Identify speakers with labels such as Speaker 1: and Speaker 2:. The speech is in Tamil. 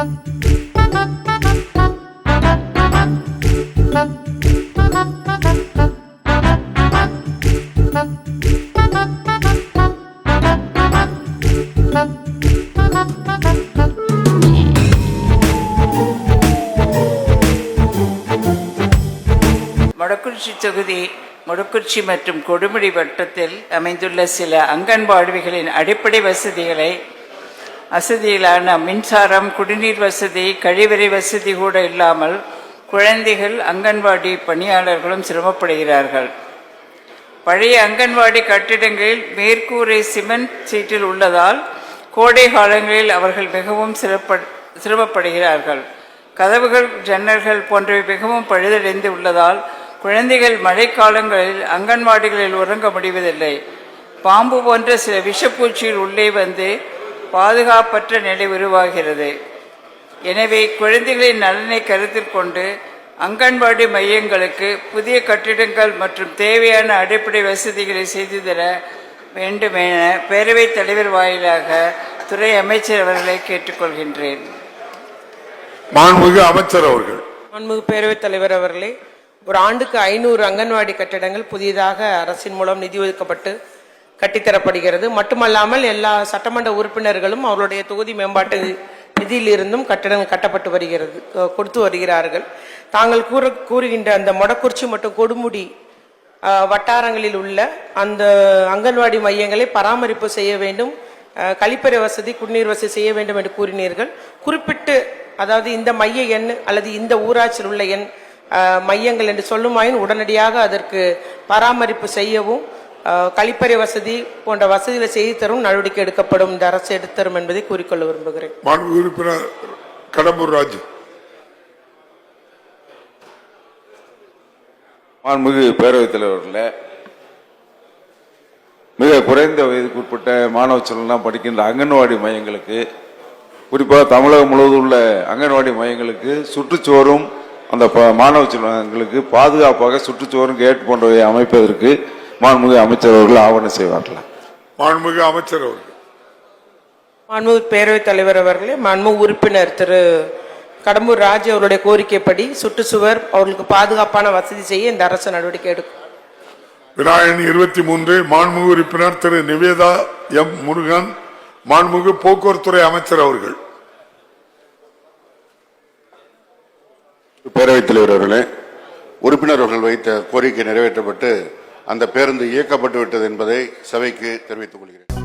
Speaker 1: மொடக்குறிச்சி தொகுதி மொடக்குறிச்சி மற்றும் கொடுமுடி வட்டத்தில் அமைந்துள்ள சில அங்கன்வாடிகளின் அடிப்படை வசதிகளான மின்சாரம், குடிநீர் வசதி, கழிவறை வசதி கூட இல்லாமல் குழந்தைகள், அங்கன்வாடி பணியாளர்களும் சிரமப்படுகிறார்கள். பழைய அங்கன்வாடி கட்டிடங்களில் மேற்கூரை சிமெண்ட் சீட்டில் உள்ளதால் கோடை காலங்களில் அவர்கள் மிகவும் சிரமப்படுகிறார்கள். கதவுகள், ஜன்னல்கள் போன்றவை மிகவும் பழுதடைந்து உள்ளதால் குழந்தைகள் மழைக்காலங்களில் அங்கன்வாடிகளில் உறங்க முடிவதில்லை. பாம்பு போன்ற சில விஷப்பூச்சிகள் உள்ளே வந்து பாதுகாப்பற்ற நிலை உருவாகிறது. எனவே குழந்தைகளின் நலனை கருத்தில் கொண்டு அங்கன்வாடி மையங்களுக்கு புதிய கட்டிடங்கள் மற்றும் தேவையான அடிப்படை வசதிகளை செய்து தர வேண்டும் என பேரவைத் தலைவர் வாயிலாக துறை அமைச்சர் அவர்களை கேட்டுக்கொள்கின்றேன்.
Speaker 2: மாண்புமிகு அமைச்சர் அவர்கள்.
Speaker 3: மாண்புமிகு பேரவைத் தலைவர் அவர்களே, ஒரு ஆண்டுக்கு 500 அங்கன்வாடி கட்டிடங்கள் புதிதாக அரசின் மூலம் நிதி ஒதுக்கப்பட்டு கட்டித்தரப்படுகிறது. மட்டுமல்லாமல் எல்லா சட்டமன்ற உறுப்பினர்களும் அவருடைய தொகுதி மேம்பாட்டு நிதியிலிருந்தும் கட்டிடங்கள் கட்டப்பட்டு கொடுத்து வருகிறார்கள். தாங்கள் கூறுகின்ற அந்த மொடக்குறிச்சி மற்றும் கொடுமுடி வட்டாரங்களில் உள்ள அந்த அங்கன்வாடி மையங்களை பராமரிப்பு செய்ய வேண்டும், கழிப்பறை வசதி, குடிநீர் வசதி செய்ய வேண்டும் என்று கூறினீர்கள். குறிப்பிட்டு அதாவது இந்த மைய எண் அல்லது இந்த ஊராட்சியில் உள்ள எண் மையங்கள் என்று சொல்லுமாயின் உடனடியாக அதற்கு பராமரிப்பு செய்யவும், கழிப்பறை வசதி போன்ற வசதிகளை செய்து தரும் நடவடிக்கை எடுக்கப்படும், இந்த அரசு எடுத்தரும் என்பதை கூறிக்கொள்ள விரும்புகிறேன்.
Speaker 2: உறுப்பினர் கடம்பூர் ராஜு.
Speaker 4: மாண்புமிகு பேரவைத் தலைவர்களே, மிக குறைந்த வயதுக்குட்பட்ட மாணவ செல்வம் படிக்கின்ற அங்கன்வாடி மையங்களுக்கு, குறிப்பாக தமிழகம் முழுவதும் உள்ள அங்கன்வாடி மையங்களுக்கு சுற்றுச்சுவரும் அந்த மாணவ செல்வங்களுக்கு பாதுகாப்பாக சுற்றுச்சுவரும் கேட் போன்றவை அமைப்பதற்கு மாண்புமிகு அமைச்சர் அவர்கள் ஆவணம் செய்வார்கள்.
Speaker 2: மாண்புமிகு அமைச்சர் அவர்கள்.
Speaker 3: மாண்புமிகு பேரவைத் தலைவர் அவர்களே, மாண்புமிகு உறுப்பினர் திரு கடம்பூர் ராஜு அவருடைய கோரிக்கைப்படி சுற்றுச்சுவர் அவர்களுக்கு பாதுகாப்பான வசதி செய்ய இந்த அரசு நடவடிக்கை எடுக்கும்.
Speaker 2: விநாயகன் 23. மாண்புமிகு உறுப்பினர் திரு நிவேதா எம் முருகன், மாண்புமிகு போக்குவரத்துறை அமைச்சர் அவர்கள்.
Speaker 5: பேரவைத் தலைவர் அவர்களே, உறுப்பினர் அவர்கள் வைத்த கோரிக்கை நிறைவேற்றப்பட்டு அந்த பேருந்து இயக்கப்பட்டு விட்டது என்பதை சபைக்கு தெரிவித்துக் கொள்கிறேன்.